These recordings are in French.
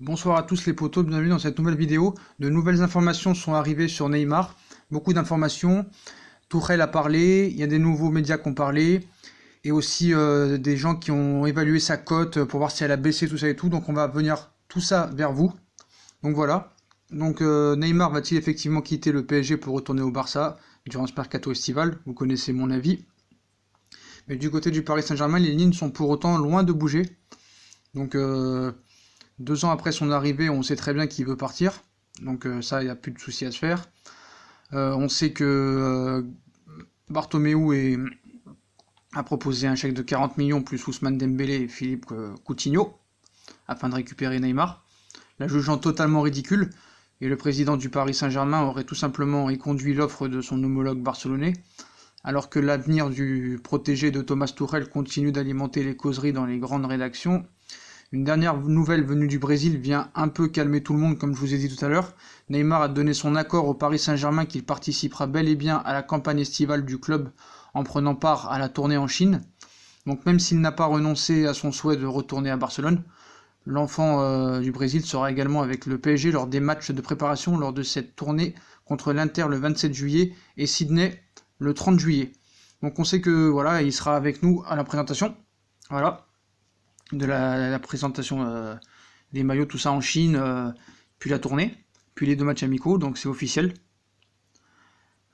Bonsoir à tous les potos, bienvenue dans cette nouvelle vidéo. De nouvelles informations sont arrivées sur Neymar, beaucoup d'informations. Tourelle a parlé, il y a des nouveaux médias qui ont parlé, et aussi des gens qui ont évalué sa cote pour voir si elle a baissé, tout ça et tout. Donc on va venir tout ça vers vous. Donc voilà. Donc Neymar va-t-il effectivement quitter le PSG pour retourner au Barça durant ce mercato estival? Vous connaissez mon avis. Mais du côté du Paris Saint-Germain, les lignes sont pour autant loin de bouger. Donc 2 ans après son arrivée, on sait très bien qu'il veut partir. Donc ça, il n'y a plus de souci à se faire. On sait que Bartomeu a proposé un chèque de 40 millions plus Ousmane Dembélé et Philippe Coutinho afin de récupérer Neymar, la jugeant totalement ridicule. Et le président du Paris Saint-Germain aurait tout simplement éconduit l'offre de son homologue barcelonais, alors que l'avenir du protégé de Thomas Tuchel continue d'alimenter les causeries dans les grandes rédactions. Une dernière nouvelle venue du Brésil vient un peu calmer tout le monde, comme je vous ai dit tout à l'heure. Neymar a donné son accord au Paris Saint-Germain qu'il participera bel et bien à la campagne estivale du club en prenant part à la tournée en Chine. Donc même s'il n'a pas renoncé à son souhait de retourner à Barcelone, l'enfant du Brésil sera également avec le PSG lors des matchs de préparation lors de cette tournée contre l'Inter le 27 juillet et Sydney le 30 juillet. Donc on sait que voilà, il sera avec nous à la présentation. Voilà. De la présentation des maillots, tout ça en Chine, puis la tournée, puis les 2 matchs amicaux, donc c'est officiel.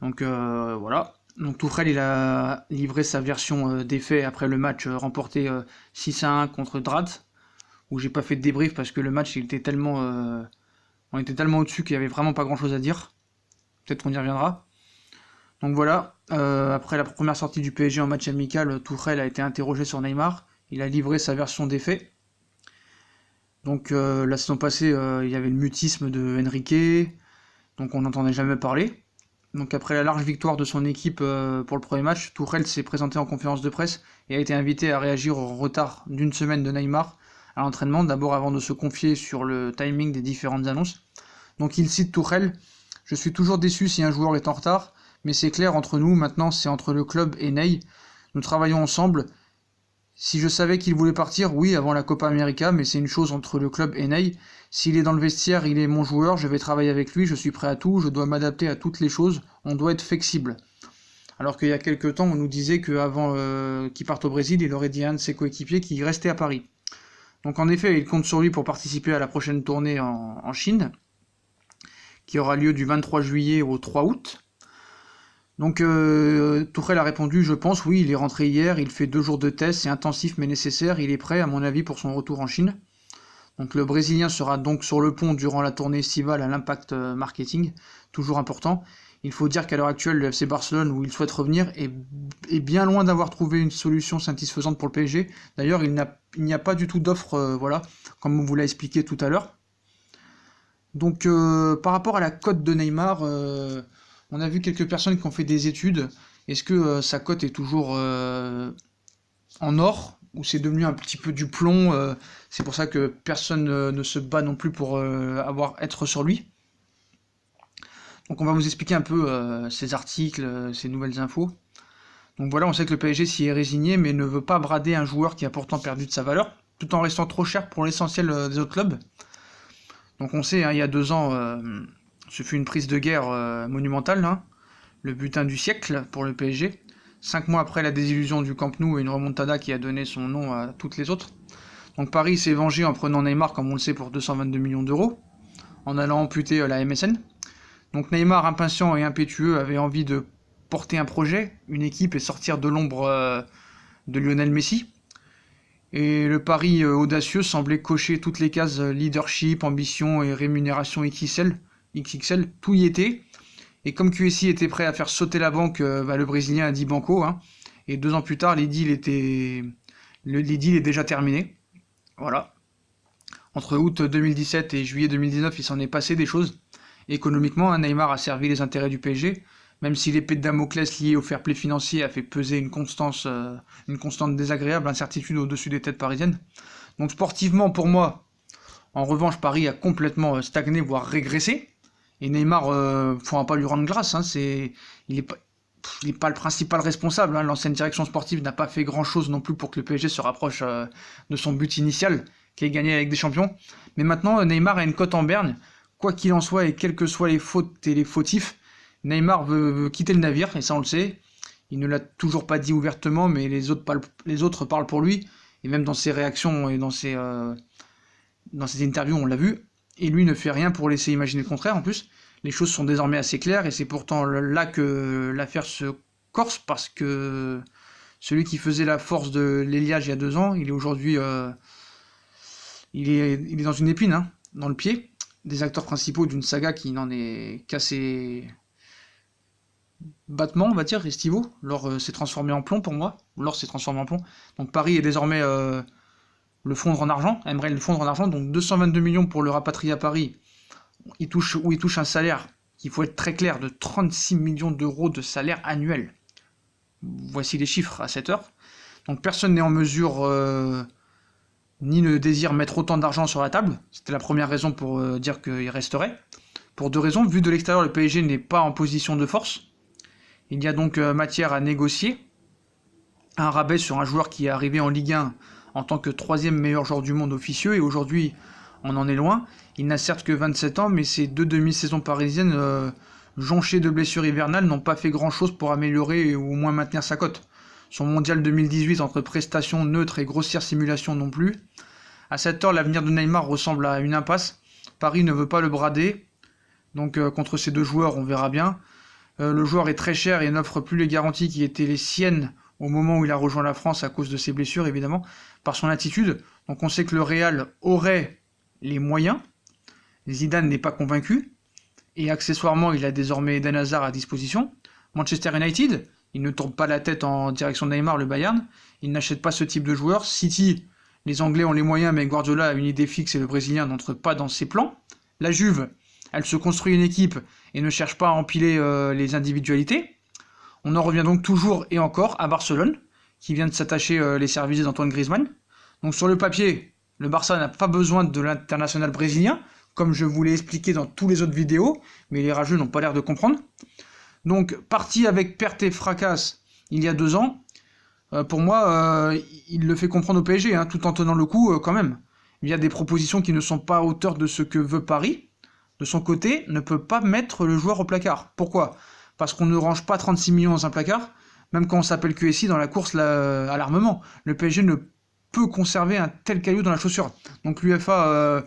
Donc voilà. Donc Tuchel il a livré sa version des faits après le match remporté 6-1 contre Drenthe, où j'ai pas fait de débrief parce que le match il était tellement, on était tellement au-dessus qu'il y avait vraiment pas grand-chose à dire. Peut-être qu'on y reviendra. Donc voilà. Après la première sortie du PSG en match amical, Tuchel a été interrogé sur Neymar. Il a livré sa version des faits. Donc la saison passée, il y avait le mutisme de Enrique, donc on n'entendait jamais parler. Donc après la large victoire de son équipe pour le premier match, Tuchel s'est présenté en conférence de presse et a été invité à réagir au retard d'une semaine de Neymar à l'entraînement, d'abord avant de se confier sur le timing des différentes annonces. Donc il cite Tuchel: « Je suis toujours déçu si un joueur est en retard, mais c'est clair entre nous, maintenant c'est entre le club et Ney. Nous travaillons ensemble. Si je savais qu'il voulait partir, oui, avant la Copa América, mais c'est une chose entre le club et Ney. S'il est dans le vestiaire, il est mon joueur, je vais travailler avec lui, je suis prêt à tout, je dois m'adapter à toutes les choses, on doit être flexible. » Alors qu'il y a quelques temps, on nous disait qu'avant qu'il parte au Brésil, il aurait dit à un de ses coéquipiers qu'il restait à Paris. Donc en effet, il compte sur lui pour participer à la prochaine tournée en Chine, qui aura lieu du 23 juillet au 3 août. Donc Tuchel a répondu: « Je pense, oui, il est rentré hier, il fait 2 jours de test, c'est intensif mais nécessaire, il est prêt à mon avis pour son retour en Chine. » Donc le Brésilien sera donc sur le pont durant la tournée estivale à l'impact marketing, toujours important. Il faut dire qu'à l'heure actuelle, le FC Barcelone, où il souhaite revenir, est bien loin d'avoir trouvé une solution satisfaisante pour le PSG. D'ailleurs, il n'y a pas du tout d'offre, voilà, comme on vous l'a expliqué tout à l'heure. Donc par rapport à la cote de Neymar, on a vu quelques personnes qui ont fait des études. Est-ce que sa cote est toujours en or ou c'est devenu un petit peu du plomb? C'est pour ça que personne ne se bat non plus pour être sur lui. Donc on va vous expliquer un peu ces articles, ces nouvelles infos. Donc voilà, on sait que le PSG s'y est résigné, mais ne veut pas brader un joueur qui a pourtant perdu de sa valeur, tout en restant trop cher pour l'essentiel des autres clubs. Donc on sait, hein, il y a 2 ans, ce fut une prise de guerre monumentale, hein, le butin du siècle pour le PSG. 5 mois après la désillusion du Camp Nou et une remontada qui a donné son nom à toutes les autres. Donc Paris s'est vengé en prenant Neymar, comme on le sait, pour 222 millions d'euros, en allant amputer la MSN. Donc Neymar, impatient et impétueux, avait envie de porter un projet, une équipe et sortir de l'ombre de Lionel Messi. Et le pari audacieux semblait cocher toutes les cases leadership, ambition et rémunération XXL, tout y était. Et comme QSI était prêt à faire sauter la banque, le Brésilien a dit banco. Hein, et 2 ans plus tard, les deals est déjà terminé. Voilà. Entre août 2017 et juillet 2019, il s'en est passé des choses. Économiquement, hein, Neymar a servi les intérêts du PSG, même si l'épée de Damoclès liée au fair play financier a fait peser une constante désagréable incertitude au-dessus des têtes parisiennes. Donc sportivement, pour moi, en revanche, Paris a complètement stagné, voire régressé. Et Neymar, faudra pas lui rendre grâce. Hein, il n'est pas le principal responsable. Hein. L'ancienne direction sportive n'a pas fait grand-chose non plus pour que le PSG se rapproche de son but initial, qui ait gagné avec des champions. Mais maintenant, Neymar a une cote en berne. Quoi qu'il en soit, et quelles que soient les fautes et les fautifs, Neymar veut quitter le navire, et ça on le sait. Il ne l'a toujours pas dit ouvertement, mais les autres parlent pour lui. Et même dans ses réactions et dans ses interviews, on l'a vu. Et lui ne fait rien pour laisser imaginer le contraire. En plus, les choses sont désormais assez claires, et c'est pourtant là que l'affaire se corse, parce que celui qui faisait la force de l'Eliage il y a 2 ans, il est aujourd'hui... il est dans une épine, hein, dans le pied. Des acteurs principaux d'une saga qui n'en est qu'à ses battements, on va dire, estivaux. L'or s'est transformé en plomb pour moi. L'or s'est transformé en plomb. Donc Paris est désormais le fondre en argent, aimerait le fondre en argent. Donc 222 millions pour le rapatrier à Paris. Il touche un salaire, il faut être très clair, de 36 millions d'euros de salaire annuel. Voici les chiffres à cette heure. Donc personne n'est en mesure... ni ne désire mettre autant d'argent sur la table. C'était la première raison pour dire qu'il resterait. Pour 2 raisons. Vu de l'extérieur, le PSG n'est pas en position de force. Il y a donc matière à négocier. Un rabais sur un joueur qui est arrivé en Ligue 1 en tant que 3e meilleur joueur du monde officieux. Et aujourd'hui, on en est loin. Il n'a certes que 27 ans, mais ces 2 demi-saisons parisiennes jonchées de blessures hivernales n'ont pas fait grand-chose pour améliorer ou au moins maintenir sa cote. Son mondial 2018 entre prestations neutres et grossières simulations non plus. À cette heure, l'avenir de Neymar ressemble à une impasse. Paris ne veut pas le brader. Donc contre ces 2 joueurs, on verra bien. Le joueur est très cher et n'offre plus les garanties qui étaient les siennes au moment où il a rejoint la France à cause de ses blessures, évidemment, par son attitude. Donc on sait que le Real aurait les moyens. Zidane n'est pas convaincu. Et accessoirement, il a désormais Eden Hazard à disposition. Manchester United... il ne tourne pas la tête en direction de Neymar, le Bayern. Il n'achète pas ce type de joueur. City, les Anglais ont les moyens, mais Guardiola a une idée fixe et le Brésilien n'entre pas dans ses plans. La Juve, elle se construit une équipe et ne cherche pas à empiler les individualités. On en revient donc toujours et encore à Barcelone, qui vient de s'attacher les services d'Antoine Griezmann. Donc sur le papier, le Barça n'a pas besoin de l'international brésilien, comme je vous l'ai expliqué dans toutes les autres vidéos, mais les rageux n'ont pas l'air de comprendre. Donc, parti avec perte et fracasse il y a 2 ans, pour moi, il le fait comprendre au PSG, hein, tout en tenant le coup quand même. Il y a des propositions qui ne sont pas à hauteur de ce que veut Paris. De son côté, ne peut pas mettre le joueur au placard. Pourquoi ? Parce qu'on ne range pas 36 millions dans un placard, même quand on s'appelle QSI dans la course à l'armement. Le PSG ne peut conserver un tel caillou dans la chaussure. Donc l'UEFA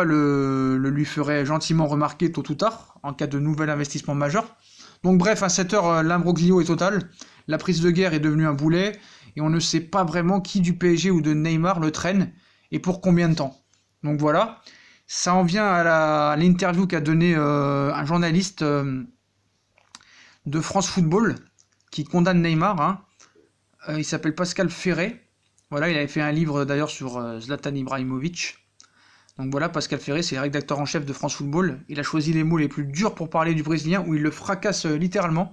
le lui ferait gentiment remarquer tôt ou tard, en cas de nouvel investissement majeur. Donc bref, à cette heure, l'imbroglio est total, la prise de guerre est devenue un boulet, et on ne sait pas vraiment qui du PSG ou de Neymar le traîne, et pour combien de temps. Donc voilà, ça en vient à l'interview qu'a donné un journaliste de France Football, qui condamne Neymar, hein. Il s'appelle Pascal Ferré. Voilà, il avait fait un livre d'ailleurs sur Zlatan Ibrahimovic. Donc voilà, Pascal Ferré, c'est le rédacteur en chef de France Football. Il a choisi les mots les plus durs pour parler du Brésilien, où il le fracasse littéralement.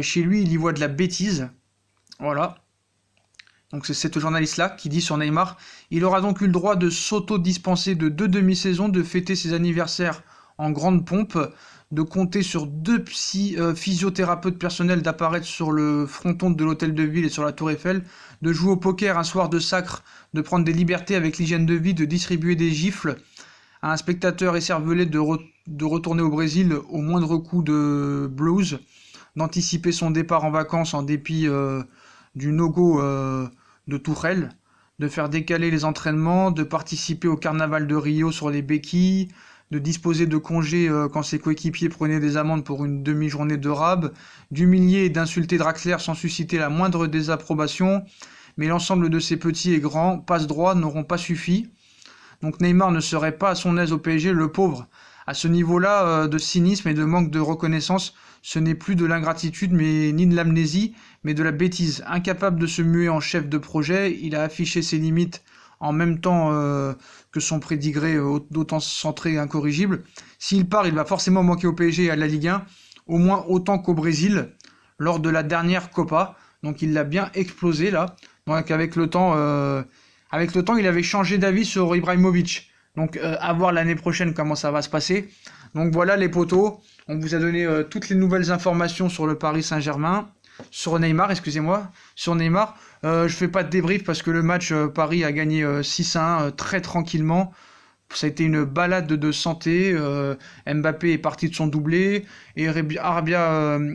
Chez lui, il y voit de la bêtise. Voilà. Donc c'est cette journaliste-là qui dit sur Neymar: il aura donc eu le droit de s'auto-dispenser de 2 demi-saisons, de fêter ses anniversaires en grande pompe, de compter sur 2 physiothérapeutes personnels d'apparaître sur le fronton de l'hôtel de ville et sur la tour Eiffel, de jouer au poker un soir de sacre, de prendre des libertés avec l'hygiène de vie, de distribuer des gifles à un spectateur écervelé, de retourner au Brésil au moindre coup de blues, d'anticiper son départ en vacances en dépit du no-go de Tourelle, de faire décaler les entraînements, de participer au carnaval de Rio sur les béquilles, de disposer de congés quand ses coéquipiers prenaient des amendes pour une demi-journée de rab, d'humilier et d'insulter Draxler sans susciter la moindre désapprobation, mais l'ensemble de ces petits et grands passe-droits n'auront pas suffi. Donc Neymar ne serait pas à son aise au PSG, le pauvre. À ce niveau-là de cynisme et de manque de reconnaissance, ce n'est plus de l'ingratitude ni de l'amnésie, mais de la bêtise. Incapable de se muer en chef de projet, il a affiché ses limites en même temps que son prédigré d'autant centré et incorrigible. S'il part, il va forcément manquer au PSG et à la Ligue 1, au moins autant qu'au Brésil, lors de la dernière Copa. Donc il l'a bien explosé là. Donc avec le temps, il avait changé d'avis sur Ibrahimovic. Donc à voir l'année prochaine comment ça va se passer. Donc voilà les potos, on vous a donné toutes les nouvelles informations sur le Paris Saint-Germain. sur Neymar, excusez-moi. Sur Neymar, je fais pas de débrief parce que le match, Paris a gagné 6-1 très tranquillement. Ça a été une balade de santé. Mbappé est parti de son doublé. Et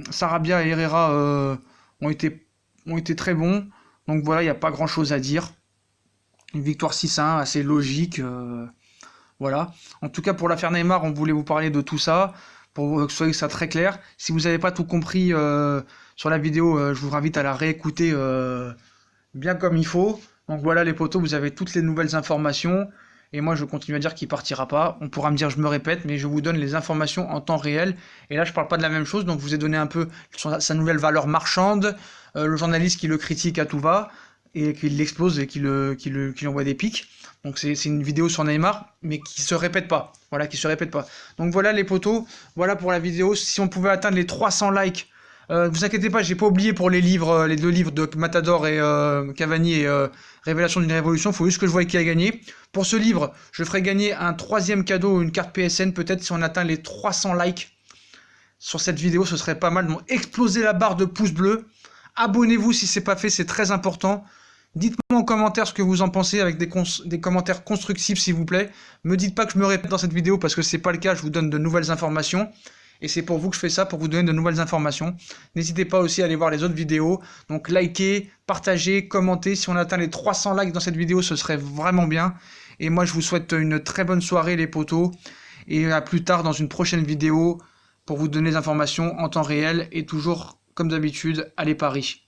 Sarabia et Herrera ont été très bons. Donc voilà, il n'y a pas grand-chose à dire. Une victoire 6-1, assez logique. Voilà. En tout cas, pour l'affaire Neymar, on voulait vous parler de tout ça, pour que ce soit ça très clair. Si vous n'avez pas tout compris sur la vidéo, je vous invite à la réécouter bien comme il faut. Donc voilà les potos, vous avez toutes les nouvelles informations. Et moi, je continue à dire qu'il partira pas. On pourra me dire, je me répète, mais je vous donne les informations en temps réel. Et là, je parle pas de la même chose. Donc, je vous ai donné un peu sa nouvelle valeur marchande, le journaliste qui le critique à tout va et qui l'explose et qui envoie des pics. Donc, c'est une vidéo sur Neymar, mais qui se répète pas. Voilà, qui se répète pas. Donc, voilà les potos. Voilà pour la vidéo. Si on pouvait atteindre les 300 likes. Vous inquiétez pas, j'ai pas oublié pour les livres, les 2 livres de Matador et Cavani et Révélation d'une révolution. Faut juste que je voie qui a gagné. Pour ce livre, je ferai gagner un 3e cadeau, une carte PSN peut-être si on atteint les 300 likes sur cette vidéo, ce serait pas mal. Donc explosez la barre de pouces bleus. Abonnez-vous si c'est pas fait, c'est très important. Dites-moi en commentaire ce que vous en pensez avec des commentaires constructifs s'il vous plaît. Me dites pas que je me répète dans cette vidéo parce que c'est pas le cas, je vous donne de nouvelles informations. Et c'est pour vous que je fais ça, pour vous donner de nouvelles informations. N'hésitez pas aussi à aller voir les autres vidéos. Donc likez, partagez, commentez. Si on atteint les 300 likes dans cette vidéo, ce serait vraiment bien. Et moi, je vous souhaite une très bonne soirée les potos. Et à plus tard dans une prochaine vidéo pour vous donner des informations en temps réel. Et toujours, comme d'habitude, allez Paris.